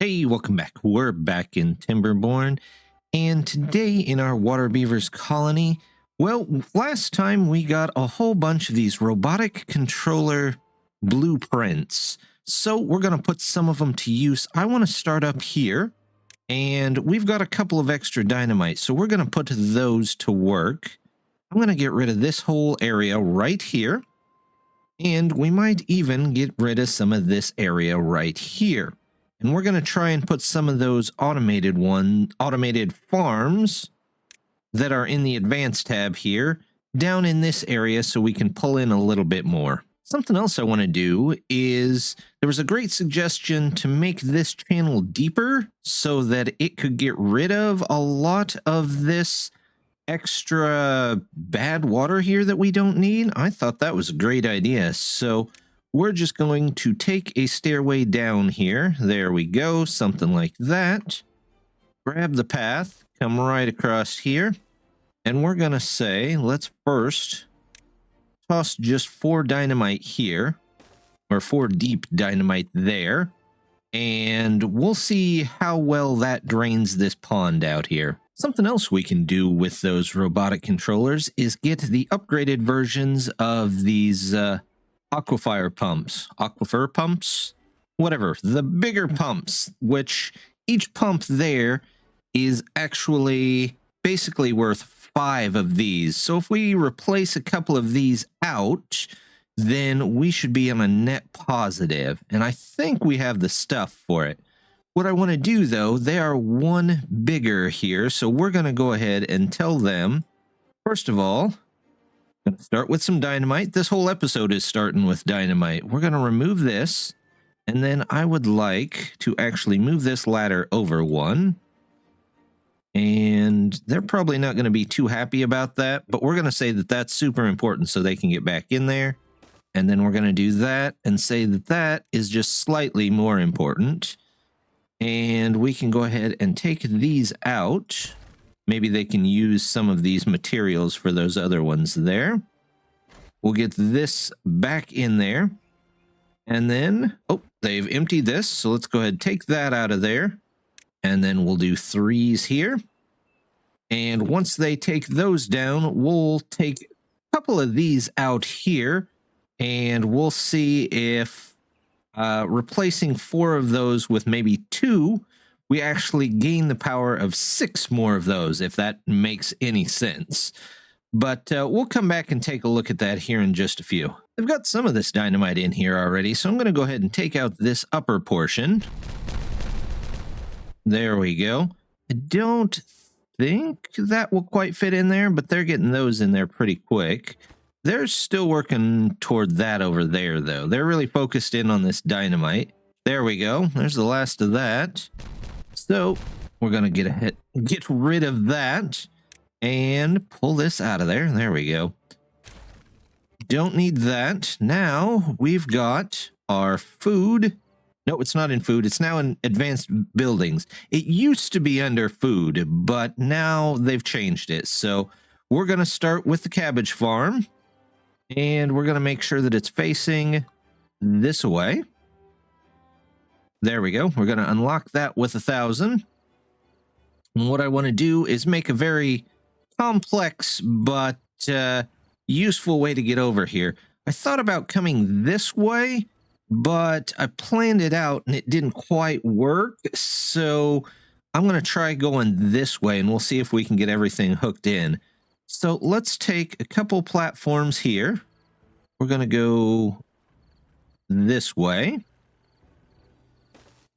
Hey, welcome back. We're back in Timberborn, and today in our water beavers colony, well, last time we got a whole bunch of these robotic controller blueprints. So we're going to put some of them to use. I want to start up here, and we've got a couple of extra dynamite, so we're going to put those to work. I'm going to get rid of this whole area right here, and we might even get rid of some of this area right here. And we're going to try and put some of those automated farms that are in the advanced tab here down in this area so we can pull in a little bit more. Something else I want to do is there was a great suggestion to make this channel deeper so that it could get rid of a lot of this extra bad water here that we don't need. I thought that was a great idea. So we're just going to take a stairway down here. There we go, something like that. Grab the path, come right across here, and we're going to say, let's first toss just 4 dynamite here, or 4 deep dynamite there, and we'll see how well that drains this pond out here. Something else we can do with those robotic controllers is get the upgraded versions of these aquifer pumps, whatever, the bigger pumps, which each pump there is actually basically worth 5 of these. So if we replace a couple of these out, then we should be on a net positive, and I think we have the stuff for it. What I want to do, though, they are 1 bigger here, so we're going to go ahead and tell them, first of all, going to start with some dynamite. This whole episode is starting with dynamite. We're going to remove this, and then I would like to actually move this ladder over 1. And they're probably not going to be too happy about that, but we're going to say that that's super important so they can get back in there. And then we're going to do that and say that that is just slightly more important. And we can go ahead and take these out. Maybe they can use some of these materials for those other ones there. We'll get this back in there. And then, oh, they've emptied this. So let's go ahead and take that out of there. And then we'll do 3s here. And once they take those down, we'll take a couple of these out here. And we'll see if replacing 4 of those with maybe 2, we actually gain the power of 6 more of those, if that makes any sense. But we'll come back and take a look at that here in just a few. I've got some of this dynamite in here already, so I'm going to go ahead and take out this upper portion. There we go. I don't think that will quite fit in there, but they're getting those in there pretty quick. They're still working toward that over there, though. They're really focused in on this dynamite. There we go. There's the last of that. So we're going to get rid of that and pull this out of there. There we go. Don't need that. Now we've got our food. No, it's not in food. It's now in advanced buildings. It used to be under food, but now they've changed it. So we're going to start with the cabbage farm, and we're going to make sure that it's facing this way. There we go. We're going to unlock that with 1,000. And what I want to do is make a very complex but useful way to get over here. I thought about coming this way, but I planned it out and it didn't quite work. So I'm going to try going this way and we'll see if we can get everything hooked in. So let's take a couple platforms here. We're going to go this way.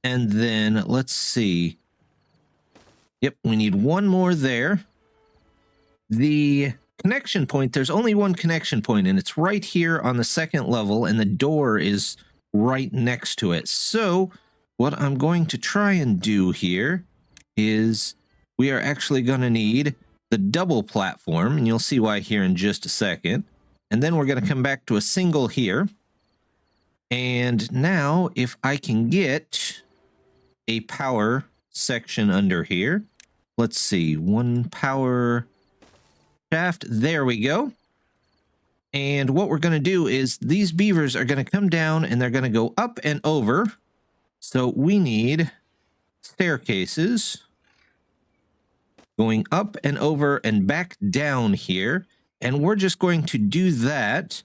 And then let's see. Yep, we need 1 more there. The connection point, there's only 1 connection point, and it's right here on the 2nd level, and the door is right next to it. So what I'm going to try and do here is we are actually going to need the double platform, and you'll see why here in just a second. And then we're going to come back to a single here. And now if I can get a power section under here, let's see, 1 power shaft. There we go. And what we're going to do is these beavers are going to come down and they're going to go up and over. So we need staircases going up and over and back down here. And we're just going to do that.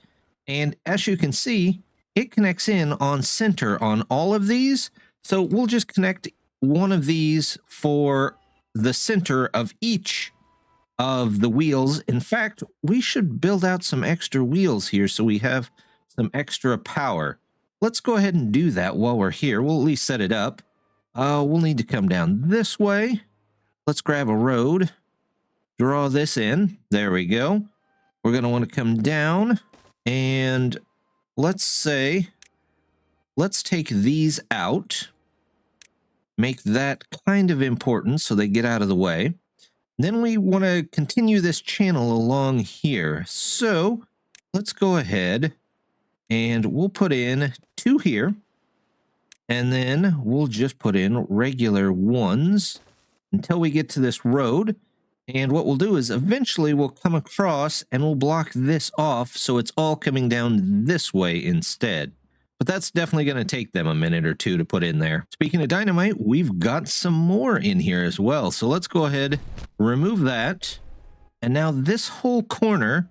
And as you can see, it connects in on center on all of these. So we'll just connect one of these for the center of each of the wheels. In fact, we should build out some extra wheels here so we have some extra power. Let's go ahead and do that while we're here. We'll at least set it up. We'll need to come down this way. Let's grab a road, draw this in. There we go. We're going to want to come down and let's take these out. Make that kind of important so they get out of the way. Then we want to continue this channel along here. So let's go ahead and we'll put in 2 here. And then we'll just put in regular ones until we get to this road. And what we'll do is eventually we'll come across and we'll block this off so it's all coming down this way instead. But that's definitely going to take them a minute or two to put in there. Speaking of dynamite, we've got some more in here as well. So let's go ahead, remove that. And now this whole corner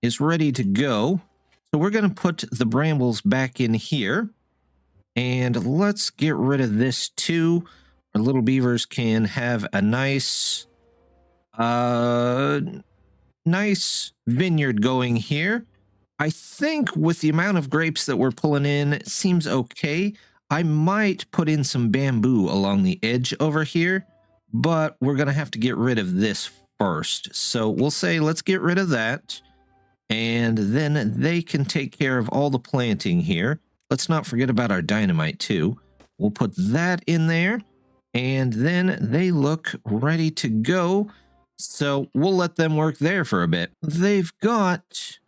is ready to go. So we're going to put the brambles back in here. And let's get rid of this too. Our little beavers can have a nice vineyard going here. I think with the amount of grapes that we're pulling in, it seems okay. I might put in some bamboo along the edge over here, but we're going to have to get rid of this first. So we'll say, let's get rid of that. And then they can take care of all the planting here. Let's not forget about our dynamite too. We'll put that in there. And then they look ready to go. So we'll let them work there for a bit. They've got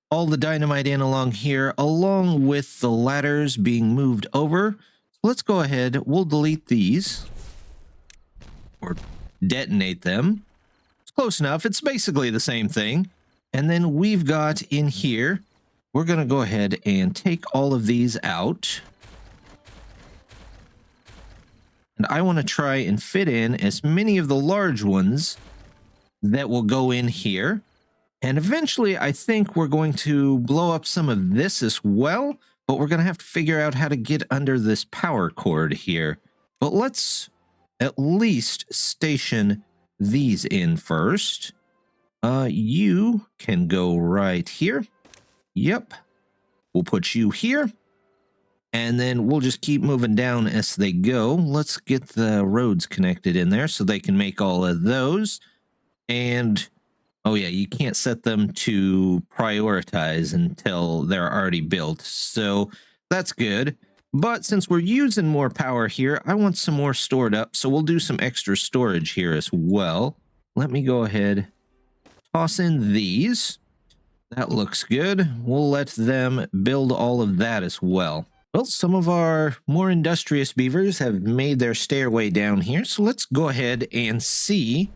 all the dynamite in along here, along with the ladders being moved over. So let's go ahead. We'll delete these or detonate them. It's close enough. It's basically the same thing. And then we've got in here, we're going to go ahead and take all of these out. And I want to try and fit in as many of the large ones that will go in here. And eventually, I think we're going to blow up some of this as well, but we're going to have to figure out how to get under this power cord here. But let's at least station these in first. You can go right here. Yep. We'll put you here. And then we'll just keep moving down as they go. Let's get the roads connected in there so they can make all of those. And oh yeah, you can't set them to prioritize until they're already built. So that's good. But since we're using more power here, I want some more stored up. So we'll do some extra storage here as well. Let me go ahead, toss in these. That looks good. We'll let them build all of that as well. Well, some of our more industrious beavers have made their stairway down here. So let's go ahead and see.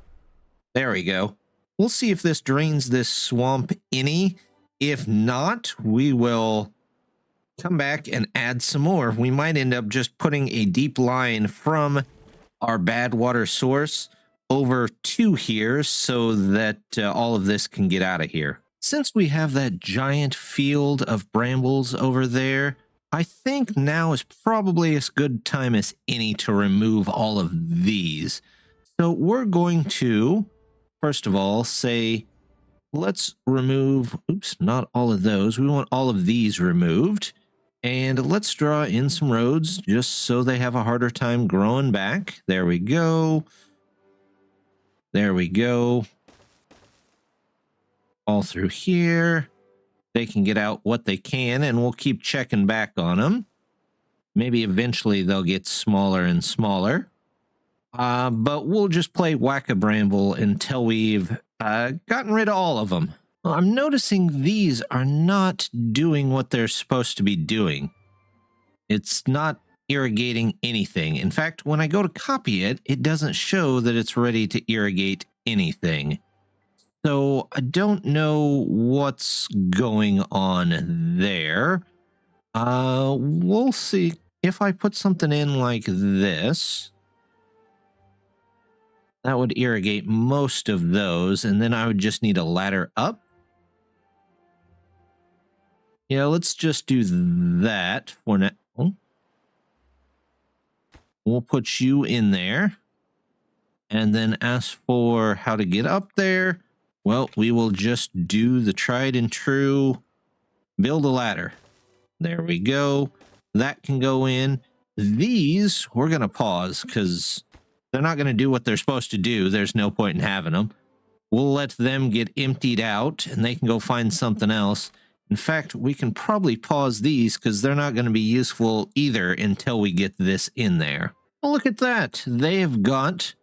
There we go. We'll see if this drains this swamp any. If not, we will come back and add some more. We might end up just putting a deep line from our bad water source over to here so that all of this can get out of here. Since we have that giant field of brambles over there, I think now is probably as good time as any to remove all of these. So we're going to, first of all, say, let's remove, oops, not all of those. We want all of these removed. And let's draw in some roads just so they have a harder time growing back. There we go. There we go. All through here. They can get out what they can, and we'll keep checking back on them. Maybe eventually they'll get smaller and smaller. But we'll just play whack-a-bramble until we've gotten rid of all of them. Well, I'm noticing these are not doing what they're supposed to be doing. It's not irrigating anything. In fact, when I go to copy it, it doesn't show that it's ready to irrigate anything. So I don't know what's going on there. We'll see. If I put something in like this, That would irrigate most of those, and then I would just need a ladder up. Yeah, let's just do that for now. We'll put you in there. And then as for how to get up there, well, we will just do the tried and true build a ladder. There we go. That can go in. These, we're going to pause because they're not going to do what they're supposed to do. There's no point in having them. We'll let them get emptied out and they can go find something else. In fact, we can probably pause these because they're not going to be useful either until we get this in there. Oh, look at that. They have got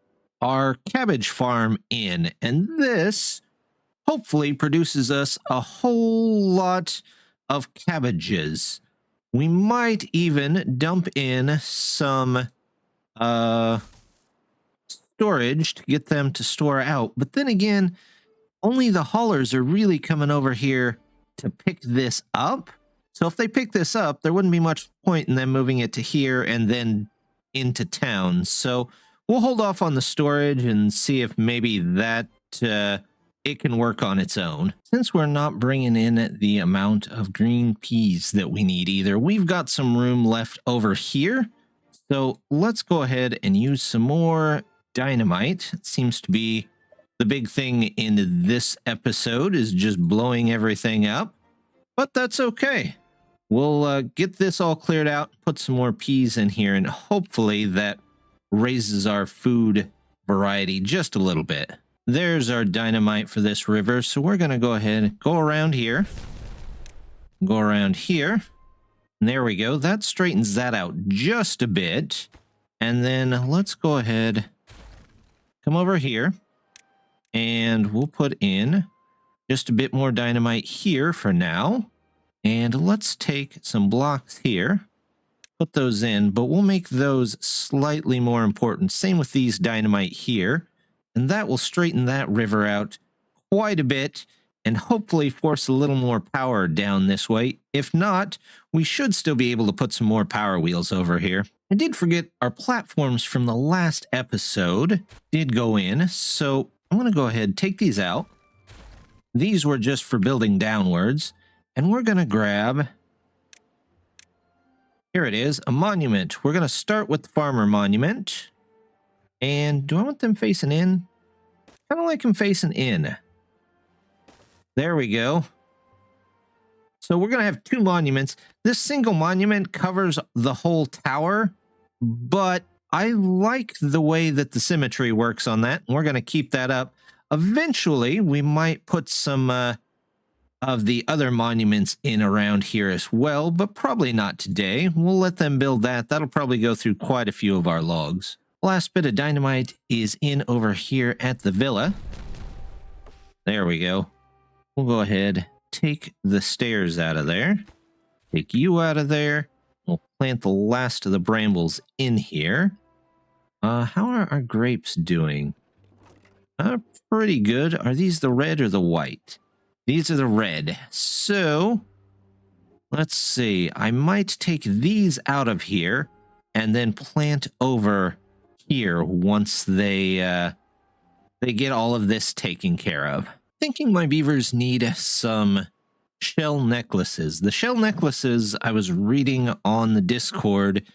our cabbage farm in, and this hopefully produces us a whole lot of cabbages. We might even dump in some storage to get them to store out. But then again, only the haulers are really coming over here to pick this up. So if they pick this up, there wouldn't be much point in them moving it to here and then into town. So we'll hold off on the storage and see if maybe that it can work on its own. Since we're not bringing in the amount of green peas that we need either, we've got some room left over here. So let's go ahead and use some more dynamite. It seems to be the big thing in this episode is just blowing everything up, but that's okay. We'll get this all cleared out, put some more peas in here, and hopefully that raises our food variety just a little bit. There's our dynamite for this river. So we're going to go ahead and go around here. Go around here. And there we go. That straightens that out just a bit. And then let's go ahead, come over here, and we'll put in just a bit more dynamite here for now. And let's take some blocks here, put those in, but we'll make those slightly more important. Same with these dynamite here. And that will straighten that river out quite a bit and hopefully force a little more power down this way. If not, we should still be able to put some more power wheels over here. I did forget our platforms from the last episode did go in. So I'm going to go ahead and take these out. These were just for building downwards. And we're going to grab, here it is, a monument. We're going to start with the farmer monument. And do I want them facing in? Kind of like them facing in. There we go. So we're going to have two monuments. This single monument covers the whole tower, but I like the way that the symmetry works on that. We're going to keep that up. Eventually, we might put some of the other monuments in around here as well, but probably not today. We'll let them build that. That'll probably go through quite a few of our logs. Last bit of dynamite is in over here at the villa. There we go. We'll go ahead, take the stairs out of there. Take you out of there. We'll plant the last of the brambles in here. How are our grapes doing? Pretty good. Are these the red or the white? These are the red. So, let's see. I might take these out of here and then plant over here once they get all of this taken care of. Thinking my beavers need some shell necklaces. The shell necklaces I was reading on the Discord,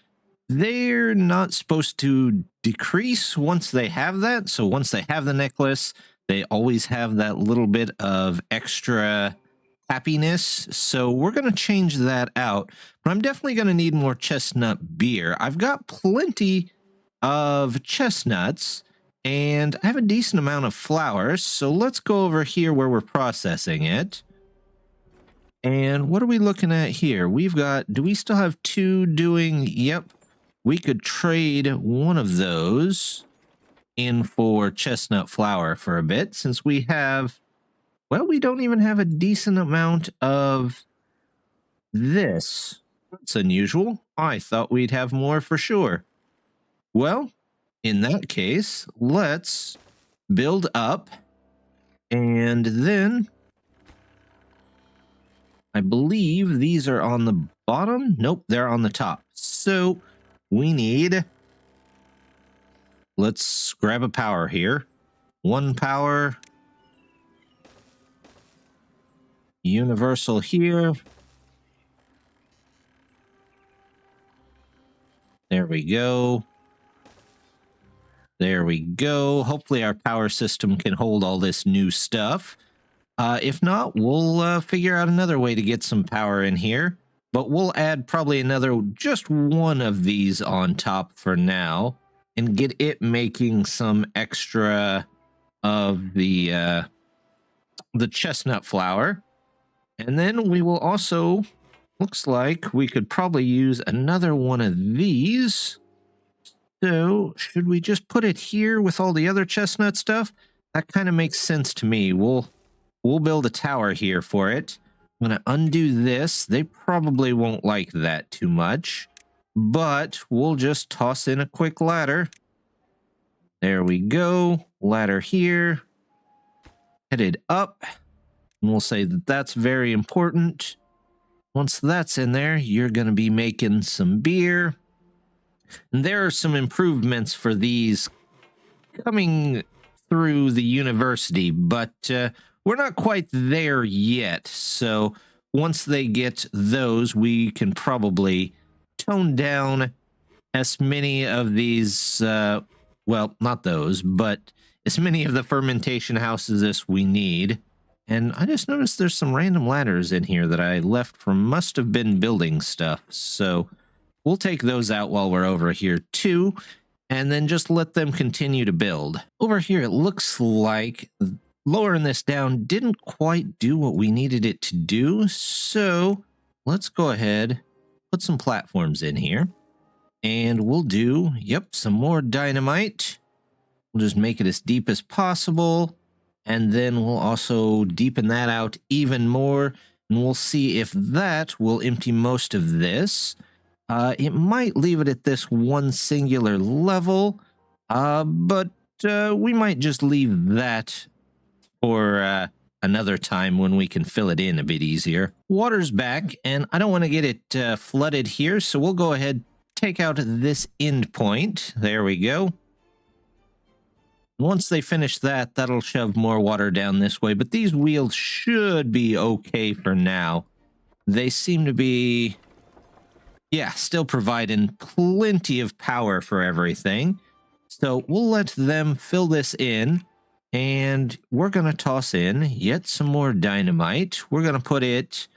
they're not supposed to decrease once they have that. So once they have the necklace, they always have that little bit of extra happiness. So we're going to change that out. But I'm definitely going to need more chestnut beer. I've got plenty of chestnuts, and I have a decent amount of flour. So let's go over here where we're processing it. And what are we looking at here? We've got, do we still have two doing? Yep. We could trade one of those in for chestnut flour for a bit, since we have, well, we don't even have a decent amount of this. That's unusual. I thought we'd have more for sure. Well, in that case, let's build up, and then I believe these are on the bottom. Nope, they're on the top. So we need let's grab a power here. 1 power. Universal here. There we go. There we go. Hopefully our power system can hold all this new stuff. If not, we'll figure out another way to get some power in here. But we'll add probably just one of these on top for now and get it making some extra of the chestnut flour. And then we will also, looks like we could probably use another one of these. So should we just put it here with all the other chestnut stuff? That kind of makes sense to me. We'll build a tower here for it. I'm going to undo this. They probably won't like that too much, but we'll just toss in a quick ladder. There we go. Ladder here. Headed up. And we'll say that that's very important. Once that's in there, you're going to be making some beer. And there are some improvements for these coming through the university, but we're not quite there yet. So once they get those, we can probably tone down as many of these, well, not those, but as many of the fermentation houses as we need. And I just noticed there's some random ladders in here that I left from must have been building stuff. So we'll take those out while we're over here too, and then just let them continue to build. Over here, it looks like lowering this down didn't quite do what we needed it to do. So let's go ahead, put some platforms in here, and we'll do, yep, some more dynamite. We'll just make it as deep as possible. And then we'll also deepen that out even more. And we'll see if that will empty most of this. It might leave it at this one singular level, but we might just leave that for another time when we can fill it in a bit easier. Water's back, and I don't want to get it flooded here, so we'll go ahead, take out this end point. There we go. Once they finish that, that'll shove more water down this way, but these wheels should be okay for now. They seem to be, yeah, still providing plenty of power for everything. So we'll let them fill this in, and we're going to toss in yet some more dynamite. We're going to put it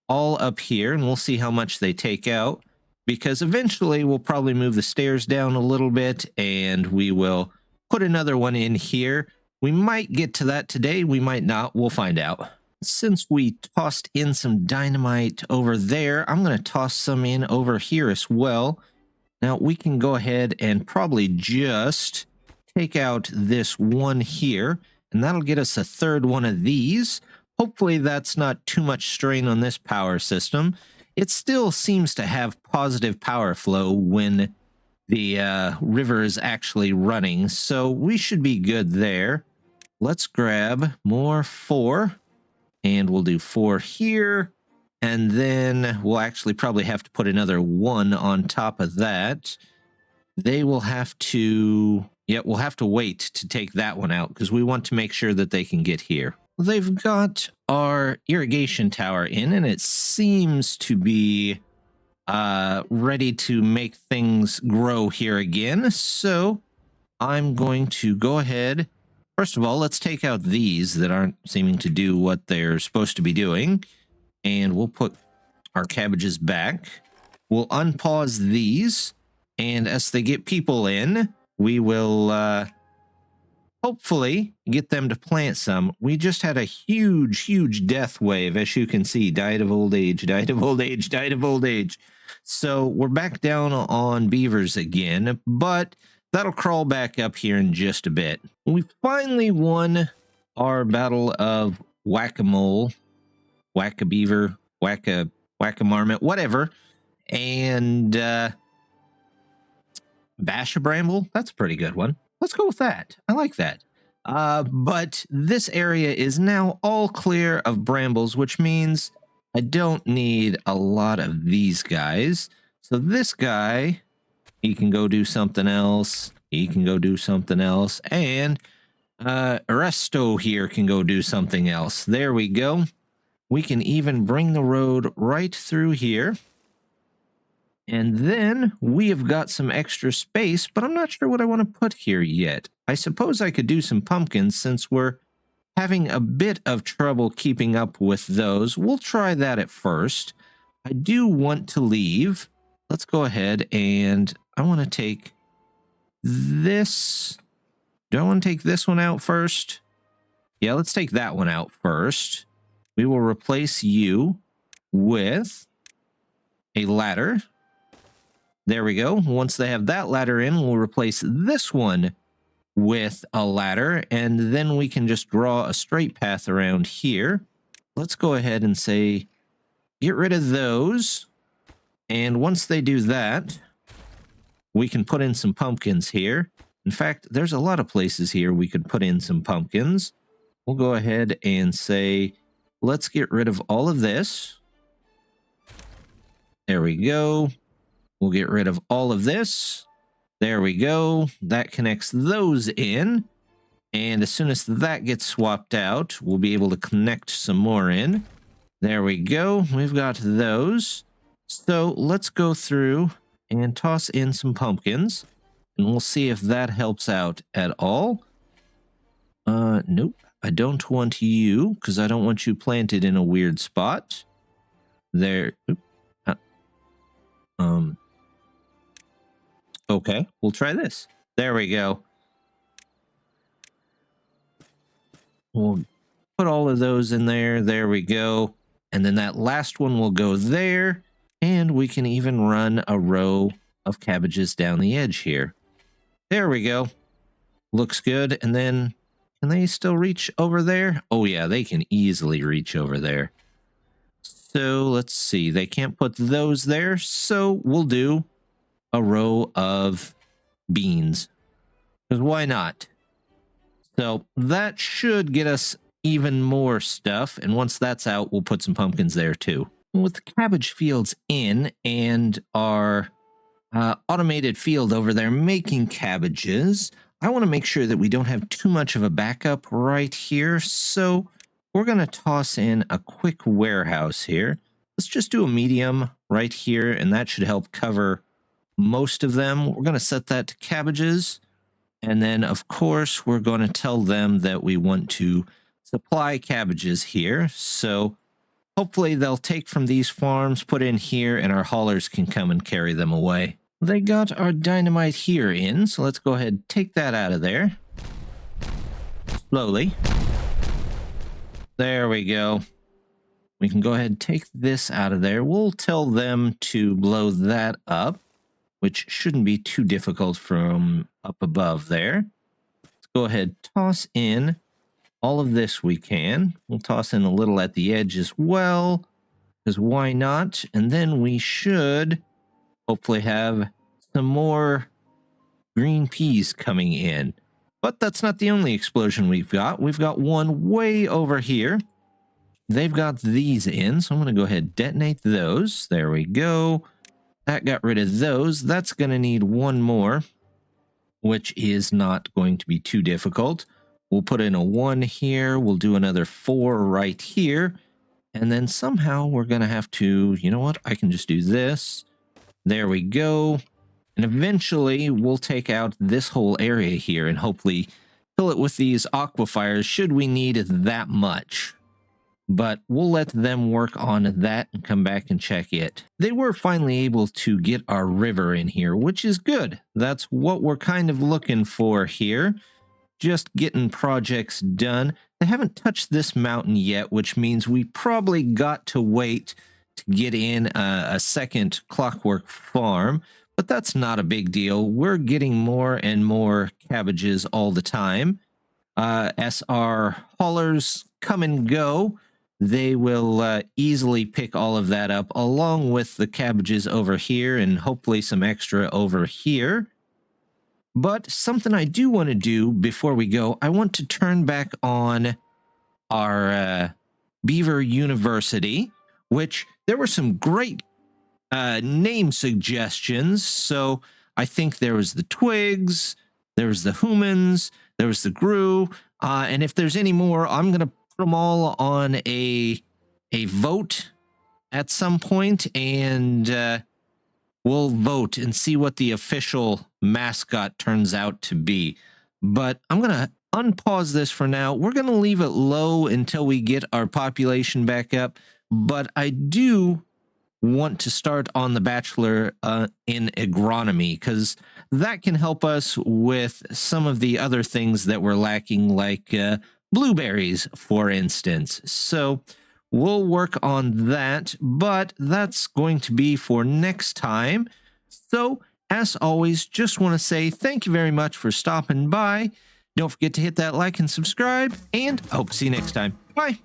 all up here, and we'll see how much they take out, because eventually we'll probably move the stairs down a little bit, and we will put another one in here. We might get to that today. We might not. We'll find out. Since we tossed in some dynamite over there, I'm going to toss some in over here as well. Now we can go ahead and probably just take out this one here, and that'll get us a third one of these. Hopefully that's not too much strain on this power system. It still seems to have positive power flow when the river is actually running, so we should be good there. Let's grab more 4, and we'll do 4 here, and then we'll actually probably have to put another 1 on top of that. They will have to, yeah, we'll have to wait to take that one out because we want to make sure that they can get here. They've got our irrigation tower in, and it seems to be ready to make things grow here again. So I'm going to go ahead. First of all, let's take out these that aren't seeming to do what they're supposed to be doing. And we'll put our cabbages back. We'll unpause these. And as they get people in, we will hopefully get them to plant some. We just had a huge death wave, as you can see. Died of old age, died of old age, died of old age. So we're back down on beavers again, but that'll crawl back up here in just a bit. We finally won our battle of whack-a-mole, whack-a-beaver, whack-a-marmot, whatever. And bash-a-bramble, that's a pretty good one. Let's go with that. I like that. But this area is now all clear of brambles, which means I don't need a lot of these guys. So this guy, he can go do something else. He can go do something else. And Resto here can go do something else. There we go. We can even bring the road right through here. And then we have got some extra space, but I'm not sure what I want to put here yet. I suppose I could do some pumpkins since we're having a bit of trouble keeping up with those. We'll try that at first. I do want to leave. Let's go ahead and I want to take this. Do I want to take this one out first? Yeah, let's take that one out first. We will replace you with a ladder. There we go. Once they have that ladder in, we'll replace this one with a ladder, and then we can just draw a straight path around here. Let's go ahead and say, get rid of those. And once they do that, we can put in some pumpkins here. In fact, there's a lot of places here we could put in some pumpkins. We'll go ahead and say, let's get rid of all of this. There we go. We'll get rid of all of this. There we go. That connects those in. And as soon as that gets swapped out, we'll be able to connect some more in. There we go. We've got those. So let's go through and toss in some pumpkins. And we'll see if that helps out at all. Nope. I don't want you, because I don't want you planted in a weird spot. There. Okay, we'll try this. There we go. We'll put all of those in there. There we go. And then that last one will go there. And we can even run a row of cabbages down the edge here. There we go. Looks good. And then, can they still reach over there? Oh yeah, they can easily reach over there. So let's see. They can't put those there. So we'll do a row of beans. Because why not? So that should get us even more stuff. And once that's out, we'll put some pumpkins there too. With the cabbage fields in and our automated field over there making cabbages, I want to make sure that we don't have too much of a backup right here. So we're going to toss in a quick warehouse here. Let's just do a medium right here, and that should help cover most of them. We're going to set that to cabbages. And then, of course, we're going to tell them that we want to supply cabbages here. So hopefully they'll take from these farms, put in here, and our haulers can come and carry them away. They got our dynamite here in, so let's go ahead and take that out of there. Slowly. There we go. We can go ahead and take this out of there. We'll tell them to blow that up, which shouldn't be too difficult from up above there. Let's go ahead and toss in all of this we can. We'll toss in a little at the edge as well, because why not? And then we should hopefully have some more green peas coming in. But that's not the only explosion we've got. We've got one way over here. They've got these in, so I'm going to go ahead and detonate those. There we go. That got rid of those. That's going to need one more, which is not going to be too difficult. We'll put in a 1 here. We'll do another 4 right here. And then somehow we're going to have to, you know what? I can just do this. There we go. And eventually we'll take out this whole area here and hopefully fill it with these aquifers should we need that much. But we'll let them work on that and come back and check it. They were finally able to get our river in here, which is good. That's what we're kind of looking for here. Just getting projects done. They haven't touched this mountain yet, which means we probably got to wait to get in a second clockwork farm. But that's not a big deal. We're getting more and more cabbages all the time. As our haulers come and go, they will easily pick all of that up along with the cabbages over here and hopefully some extra over here. But something I do want to do before we go, I want to turn back on our Beaver University, which there were some great name suggestions. So I think there was the Twigs, there was the humans, there was the grue, and if there's any more, I'm going to put them all on a vote at some point, and we'll vote and see what the official mascot turns out to be. But I'm going to unpause this for now. We're going to leave it low until we get our population back up. But I do want to start on the Bachelor in agronomy, because that can help us with some of the other things that we're lacking, like blueberries, for instance. So we'll work on that, but that's going to be for next time. So, as always, just want to say thank you very much for stopping by. Don't forget to hit that like and subscribe, and I hope to see you next time. Bye.